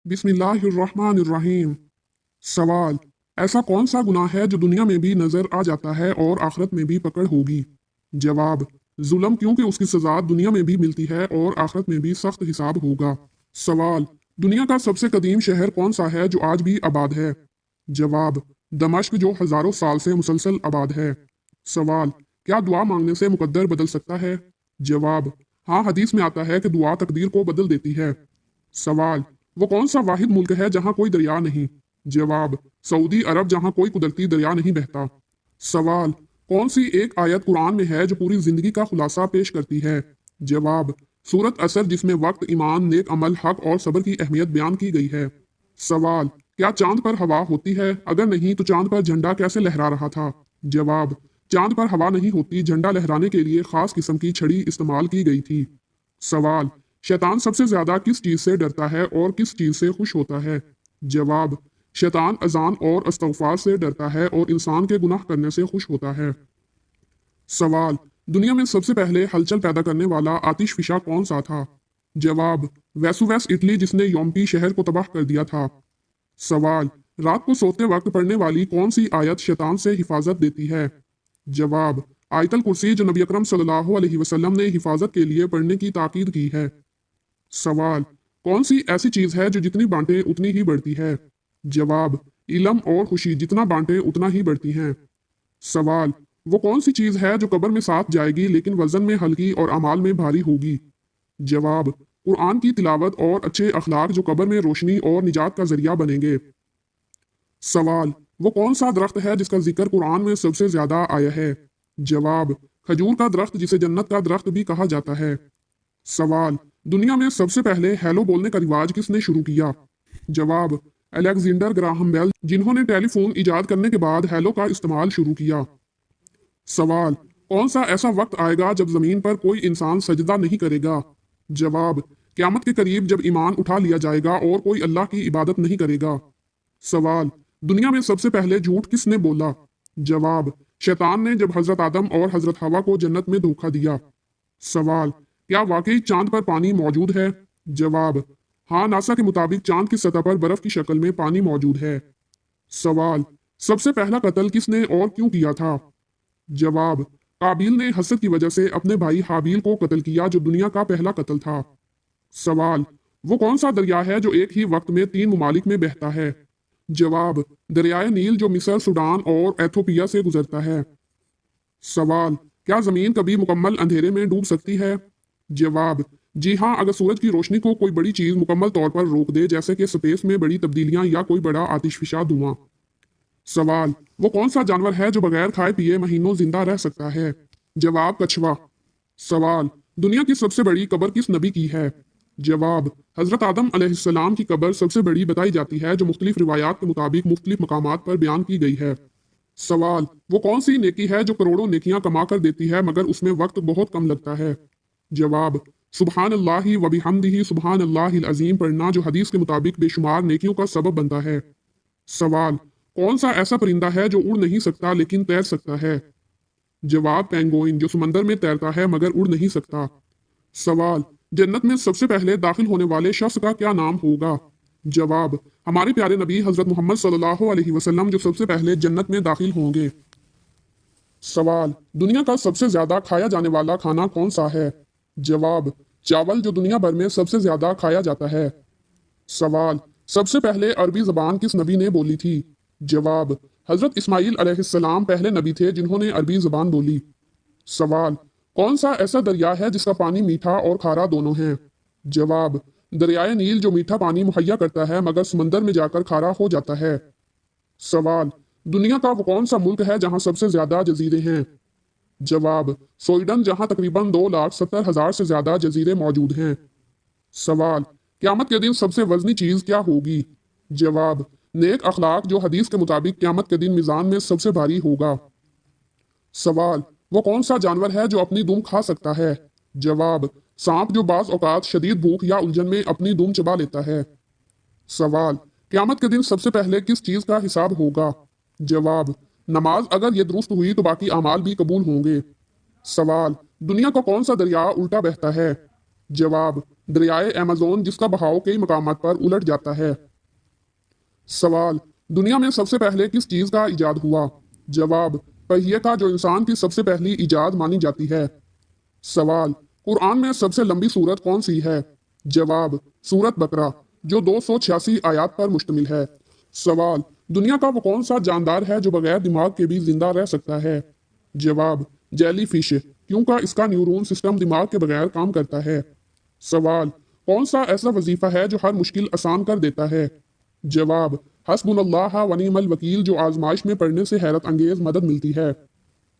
बिस्मिल्लाहिर्रहमानिर्रहीम। सवाल: ऐसा कौन सा गुनाह है जो दुनिया में भी नजर आ जाता है और आखिरत में भी पकड़ होगी? जवाब: जुल्म, क्योंकि उसकी सजा दुनिया में भी मिलती है और आखिरत में भी सख्त हिसाब होगा। सवाल: दुनिया का सबसे कदीम शहर कौन सा है जो आज भी आबाद है? जवाब: दमश्क, जो हजारों साल से मुसलसल आबाद है। सवाल: क्या दुआ मांगने से मुकद्दर बदल सकता है? जवाब: हाँ, हदीस में आता है कि दुआ तकदीर को बदल देती है। सवाल: वो कौन सा वाहिद मुल्क है जहां कोई दरिया नहीं? जवाब: सऊदी अरब, जहां कोई कुदरती दरिया नहीं बहता। सवाल: कौन सी एक आयत कुरान में है जो पूरी जिंदगी का खुलासा पेश करती है? जवाब: सूरत असर, जिसमें वक्त, ईमान, नेक अमल, हक और सब्र की अहमियत बयान की गई है। सवाल: क्या चांद पर हवा होती है? अगर नहीं तो चांद पर झंडा कैसे लहरा रहा था? जवाब: चांद पर हवा नहीं होती, झंडा लहराने के लिए खास किस्म की छड़ी इस्तेमाल की गई थी। सवाल: शैतान सबसे ज्यादा किस चीज से डरता है और किस चीज से खुश होता है? जवाब: शैतान अजान और इस्तग़फ़ार से डरता है और इंसान के गुनाह करने से खुश होता है। सवाल: दुनिया में सबसे पहले हलचल पैदा करने वाला आतिशफिशा कौन सा था? जवाब: वेसुवेस इटली, जिसने योम्पी शहर को तबाह कर दिया था। सवाल: रात को सोते वक्त पढ़ने वाली कौन सी आयत शैतान से हिफाजत देती है? जवाब: आयतल कुर्सी, जो नबी अकरम सल्लल्लाहु अलैहि वसल्लम ने हिफाजत के लिए पढ़ने की ताकीद की है। सवाल: कौन सी ऐसी चीज है जो जितनी बांटे उतनी ही बढ़ती है? जवाब: इल्म और खुशी, जितना बांटे उतना ही बढ़ती हैं। सवाल: वो कौन सी चीज है जो कब्र में साथ जाएगी लेकिन वजन में हल्की और अमाल में भारी होगी? जवाब: कुरान की तिलावत और अच्छे अखलाक, जो कब्र में रोशनी और निजात का जरिया बनेंगे। सवाल: वो कौन सा दरख्त है जिसका जिक्र कुरान में सबसे ज्यादा आया है? जवाब: खजूर का दरख्त, जिसे जन्नत का दरख्त भी कहा जाता है। सवाल: दुनिया में सबसे पहले हेलो बोलने का रिवाज किसने शुरू किया? जवाब: अलेक्जेंडर ग्राहम बेल, जिन्होंने टेलीफोन इजाद करने के बाद हेलो का इस्तेमाल शुरू किया। सवाल: कौन सा ऐसा वक्त आएगा जब जमीन पर कोई इंसान सजदा नहीं करेगा? जवाब: क़यामत के करीब, जब ईमान उठा लिया जाएगा और कोई अल्लाह की इबादत नहीं करेगा। सवाल: दुनिया में सबसे पहले झूठ किसने बोला? जवाब: शैतान ने, जब हजरत आदम और हजरत हवा को जन्नत में धोखा दिया। सवाल: क्या वाकई चांद पर पानी मौजूद है? जवाब: हाँ, नासा के मुताबिक चांद की सतह पर बर्फ की शक्ल में पानी मौजूद है। सवाल: सबसे पहला कत्ल किसने और क्यों किया था? जवाब: काबिल ने हसद की वजह से अपने भाई हाबिल को कत्ल किया, जो दुनिया का पहला कत्ल था। सवाल: वो कौन सा दरिया है जो एक ही वक्त में 3 मुमालिक में बहता है? जवाब: दरियाए नील, जो मिस्र, सूडान और एथोपिया से गुजरता है। सवाल: क्या जमीन कभी मुकम्मल अंधेरे में डूब सकती है? जवाब: जी हाँ, अगर सूरज की रोशनी को कोई बड़ी चीज मुकम्मल तौर पर रोक दे, जैसे कि स्पेस में बड़ी तब्दीलियां या कोई बड़ा आतिशफिशा धुआं। सवाल: वो कौन सा जानवर है जो बगैर खाए पिए महीनों जिंदा रह सकता है? जवाब: कछुआ। सवाल: दुनिया की सबसे बड़ी कब्र किस नबी की है? जवाब: हजरत आदम अलैहिस्सलाम की कब्र सबसे बड़ी बताई जाती है, जो मुख्तलिफ रिवायात के मुताबिक मुख्तलिफ मकामात पर बयान की गई है। सवाल: वो कौन सी नेकी है जो करोड़ों नेकियां कमा कर देती है मगर उसमें वक्त बहुत कम लगता है? जवाब: सुबहान अल्लाहि व बिहम्दिही सुबहान अल्लाहिल अज़ीम पढ़ना, जो हदीस के मुताबिक बेशुमार नेकियों का सबब बनता है। सवाल: कौन सा ऐसा परिंदा है जो उड़ नहीं सकता लेकिन तैर सकता है? जवाब: पेंगुइन, जो समंदर में तैरता है मगर उड़ नहीं सकता। सवाल: जन्नत में सबसे पहले दाखिल होने वाले शख्स का क्या नाम होगा? जवाब: हमारे प्यारे नबी हजरत मोहम्मद सल्लल्लाहु अलैहि वसल्लम, जो सबसे पहले जन्नत में दाखिल होंगे। सवाल: दुनिया का सबसे ज्यादा खाया जाने वाला खाना कौन सा है? जवाब: चावल, जो दुनिया भर में सबसे ज्यादा खाया जाता है। सवाल: सबसे पहले अरबी जबान किस नबी ने बोली थी? जवाब: हजरत इस्माइल अलैहिस्सलाम पहले नबी थे जिन्होंने अरबी जबान बोली। सवाल: कौन सा ऐसा दरिया है जिसका पानी मीठा और खारा दोनों है? जवाब: दरियाए नील, जो मीठा पानी मुहैया करता है मगर समंदर में जाकर खारा हो जाता है। सवाल: दुनिया का वो कौन सा मुल्क है जहां सबसे ज्यादा जजीरे हैं? जवाब: स्वीडन, जहां तकरीबन 2,70,000 से ज्यादा जजीरे मौजूद हैं। सवाल: क़यामत के दिन सबसे वजनी चीज क्या होगी? जवाब: नेक अखलाक, जो हदीस के मुताबिक क़यामत के दिन मिजान में सबसे भारी होगा। सवाल: वो कौन सा जानवर है जो अपनी दुम खा सकता है? जवाब: सांप, जो बाज औकात शदीद भूख या उलझन में अपनी दुम चबा लेता है। सवाल: क़यामत के दिन सबसे पहले किस चीज का हिसाब होगा? जवाब: नमाज, अगर ये दुरुस्त हुई तो बाकी अमाल भी कबूल होंगे। सवाल: दुनिया का कौन सा दरिया उल्टा बहता है? जवाब: दरियाए अमेज़न जिसका बहाव कई मकामात पर उलट जाता है। सवाल, दुनिया में सबसे पहले किस चीज का इजाद हुआ? जवाब, पहिए का, जो इंसान की सबसे पहली इजाद मानी जाती है। सवाल, कुरान में सबसे लंबी सूरत कौन सी है? जवाब, सूरत बकरा, जो 286 आयात पर मुश्तमिल है। सवाल, दुनिया का वो कौन सा जानदार है जो बगैर दिमाग के भी जिंदा रह सकता है? जवाब, जेली फिश, क्योंकि इसका न्यूरॉन सिस्टम दिमाग के बगैर काम करता है। सवाल, कौन सा ऐसा वजीफा है जो हर मुश्किल आसान कर देता है? जवाब, हस्बुनल्लाह व निअमल वकील, जो आजमाइश में पढ़ने से हैरत अंगेज मदद मिलती है।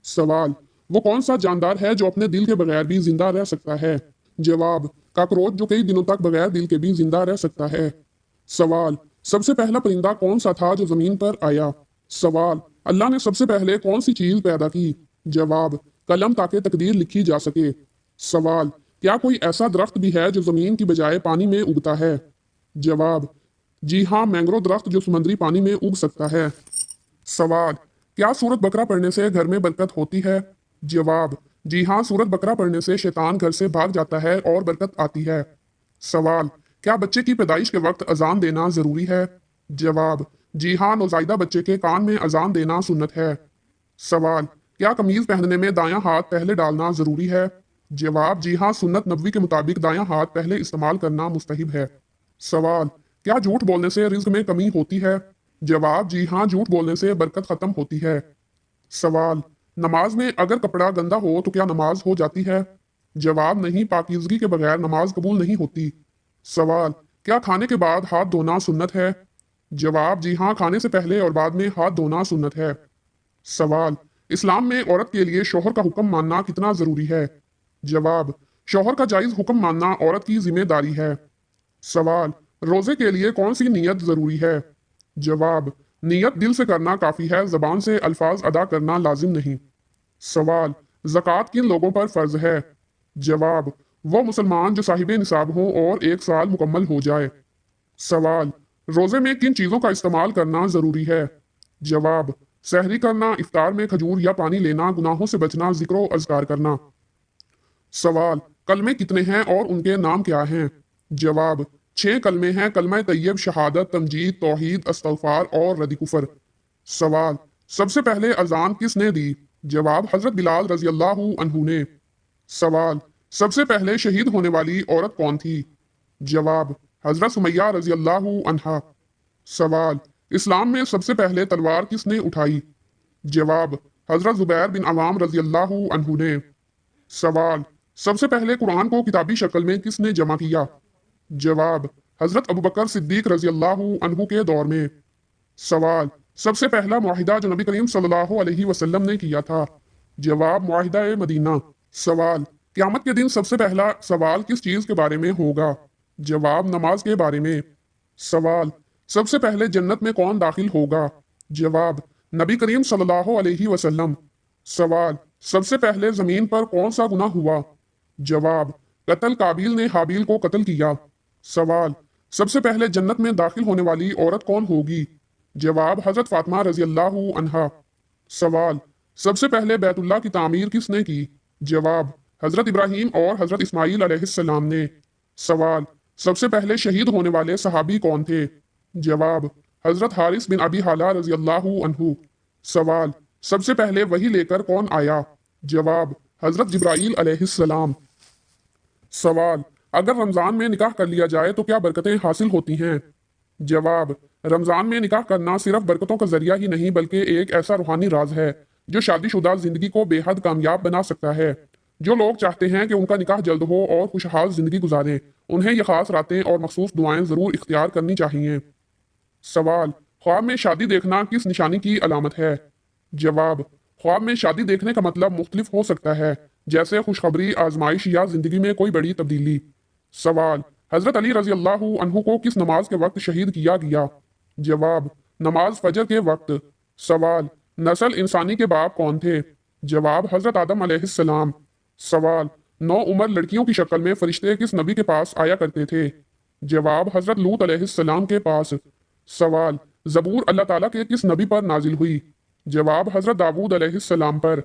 सवाल, वो कौन सा जानदार है जो अपने दिल के बगैर भी जिंदा रह सकता है? जवाब, काकरोच, जो कई दिनों तक बगैर दिल के भी जिंदा रह सकता है। सवाल, सबसे पहला परिंदा कौन सा था जो जमीन पर आया? सवाल, अल्लाह ने सबसे पहले कौन सी चीज पैदा की? जवाब, कलम, ताकि तकदीर लिखी जा सके। सवाल, क्या कोई ऐसा दरख्त भी है जो जमीन की बजाय पानी में उगता है? जवाब, जी हाँ, मैंग्रोव दरख्त जो समुद्री पानी में उग सकता है। सवाल, क्या सूरत बकरा पढ़ने से घर में बरकत होती है? जवाब, जी हाँ, सूरत बकरा पढ़ने से शैतान घर से भाग जाता है और बरकत आती है। सवाल, क्या बच्चे की पैदाइश के वक्त अजान देना जरूरी है? जवाब, जी हाँ, नौजायदा बच्चे के कान में अजान देना सुन्नत है। सवाल, क्या कमीज पहनने में दायां हाथ पहले डालना जरूरी है? जवाब, जी हाँ, सुन्नत नबवी के मुताबिक दायां हाथ पहले इस्तेमाल करना मुस्तहिब है। सवाल, क्या झूठ बोलने से रिज्क में कमी होती है? जवाब, जी हाँ, झूठ बोलने से बरकत खत्म होती है। सवाल, नमाज में अगर कपड़ा गंदा हो तो क्या नमाज हो जाती है? जवाब, नहीं, पाकीज़गी के बगैर नमाज कबूल नहीं होती। सवाल, क्या खाने के बाद हाथ धोना सुन्नत है? जवाब, जी हाँ, खाने से पहले और बाद में हाथ धोना सुन्नत है। सवाल, इस्लाम में औरत के लिए शौहर का हुक्म मानना कितना जरूरी है? जवाब, शौहर का जायज हुक्म मानना औरत की जिम्मेदारी है। सवाल, रोजे के लिए कौन सी नीयत जरूरी है? जवाब, नीयत दिल से करना काफी है, जबान से अल्फाज अदा करना लाजिम नहीं। सवाल, ज़कात किन लोगों पर फर्ज है? जवाब, वो मुसलमान जो साहिब निसाब हो और 1 साल मुकम्मल हो जाए। सवाल, रोजे में किन चीजों का इस्तेमाल करना जरूरी है? जवाब, सहरी करना, इफ्तार में खजूर या पानी लेना, गुनाहों से बचना, जिक्र अज़कार करना। सवाल, कलमे कितने हैं और उनके नाम क्या हैं? जवाब, 6 कलमे हैं, कलमा तैयब, शहादत, तमजीद, तौहीद, अस्तगफार और रद्द कुफर। सवाल, सबसे पहले अजान किसने दी? जवाब, हजरत बिलाल रजी अल्लाह अन्हु ने। सवाल, सबसे पहले शहीद होने वाली औरत कौन थी? जवाब, हजरत सुमैया रजी अल्लाह अन्हा। सवाल, इस्लाम में सबसे पहले तलवार किसने उठाई? जवाब, हजरत जुबैर बिन अवाम रजी अल्लाह अन्हु ने। सवाल, सबसे पहले कुरान को किताबी शक्ल में किसने जमा किया? जवाब, हजरत अबू बकर सिद्दीक रजी अल्लाह अन्हु के दौर में। सवाल, सबसे पहला मुआहिदा जो नबी करीम सल्लल्लाहु अलैहि वसल्लम ने किया था? जवाब, मुआहिदा ए मदीना। सवाल, क़यामत के दिन सबसे पहला सवाल किस चीज के बारे में होगा? जवाब, नमाज के बारे में। सवाल, सबसे पहले जन्नत में कौन दाखिल होगा? जवाब, नबी करीम सल्लल्लाहु अलैहि वसल्लम। सवाल, सबसे पहले जमीन पर कौन सा गुनाह हुआ? जवाब, कत्ल, काबिल ने हाबिल को कत्ल किया। सवाल, सबसे पहले जन्नत में दाखिल होने वाली औरत कौन होगी? जवाब, हजरत फातिमा रजी अल्लाह अन्हा। सवाल, सबसे पहले बैतुल्लाह की तामीर किसने की? जवाब, हजरत इब्राहीम और हजरत इस्माईल अलैहिस्सलाम ने। सवाल, सबसे पहले शहीद होने वाले सहाबी कौन थे? जवाब, हजरत हारिस बिन अबी हाला रजी अल्लाह अन्हु। सवाल, सबसे पहले वही लेकर कौन आया? जवाब, हजरत जिब्राईल अलैहिस्सलाम। सवाल, अगर रमजान में निकाह कर लिया जाए तो क्या बरकतें हासिल होती हैं? जवाब, रमजान में निकाह करना सिर्फ बरकतों का जरिया ही नहीं बल्कि एक ऐसा रूहानी राज है जो शादीशुदा जिंदगी को बेहद कामयाब बना सकता है। जो लोग चाहते हैं कि उनका निकाह जल्द हो और खुशहाल जिंदगी गुजारें, उन्हें ये खास रातें और मखसूस दुआएं जरूर इख्तियार करनी चाहिए। सवाल, ख्वाब में शादी देखना किस निशानी की अलामत है? जवाब, ख्वाब में शादी देखने का मतलब मुख्तलिफ हो सकता है, जैसे खुशखबरी, आजमाइश या जिंदगी में कोई बड़ी तब्दीली। सवाल, हजरत अली रजी अल्लाह अन्हु को किस नमाज के वक्त शहीद किया गया? जवाब, नमाज फजर के वक्त। सवाल, नस्ल इंसानी के बाप कौन थे? जवाब, हजरत आदम अलैहिस्सलाम। सवाल, 9 उम्र लड़कियों की शक्ल में फरिश्ते किस नबी के पास आया करते थे? जवाब, हजरत लूत अलैहिस्सलाम के पास। सवाल, जबूर अल्लाह ताला के किस नबी पर नाजिल हुई? जवाब, हजरत दाऊद अलैहिस्सलाम पर।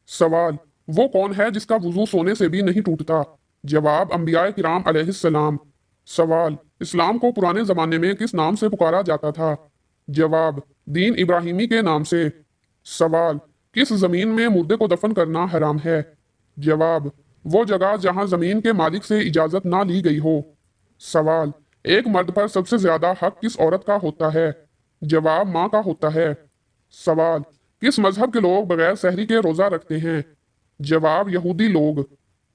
सवाल, वो कौन है जिसका वुजू सोने से भी नहीं टूटता? जवाब अंबिया किराम अलैहिस्सलाम। सवाल इस्लाम को पुराने जमाने में किस नाम से पुकारा जाता था? जवाब दीन इब्राहिमी के नाम से। सवाल किस जमीन में मुर्दे को दफन करना हराम है? जवाब वो जगह जहां जमीन के मालिक से इजाजत ना ली गई हो। सवाल एक मर्द पर सबसे ज्यादा हक किस औरत का होता है? जवाब माँ का होता है। सवाल किस मजहब के लोग बगैर सहरी के रोजा रखते हैं? जवाब यहूदी लोग।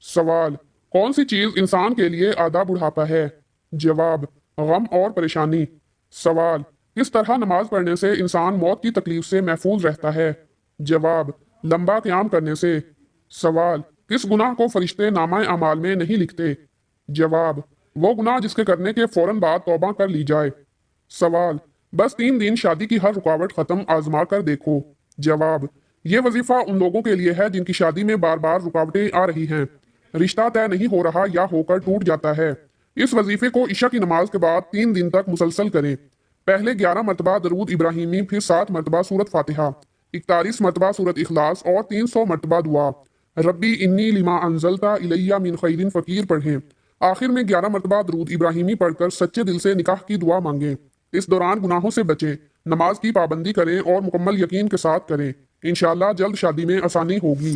सवाल कौन सी चीज इंसान के लिए आधा बुढ़ापा है? जवाब गम और परेशानी। सवाल किस तरह नमाज पढ़ने से इंसान मौत की तकलीफ से महफूज रहता है? जवाब लंबा क़याम करने से। सवाल किस गुनाह को फरिश्ते नामा अमाल में नहीं लिखते? जवाब वो गुनाह जिसके करने के फौरन बाद तौबा कर ली जाए। सवाल बस 3 दिन शादी की हर रुकावट खत्म आजमा कर देखो। जवाब ये वजीफा उन लोगों के लिए है जिनकी शादी में बार बार रुकावटें आ रही हैं, रिश्ता तय नहीं हो रहा या होकर टूट जाता है। इस वजीफे को इशा की नमाज के बाद 3 दिन तक मुसलसल करें। पहले 11 मरतबा दरूद इब्राहिमी, फिर 7 मरतबा सूरत फातिहा, 41 मरतबा सूरत इखलास और 300 मरतबा दुआ रब्बी इन्नी लिमा अंजलता इलैया मिन खैरिन फकीर पढ़ें। आखिर में 11 मरतबा दरूद इब्राहिमी पढ़कर सच्चे दिल से निकाह की दुआ मांगें। इस दौरान गुनाहों से बचें, नमाज की पाबंदी करें और मुकम्मल यकीन के साथ करें। इंशाअल्लाह जल्द शादी में आसानी होगी।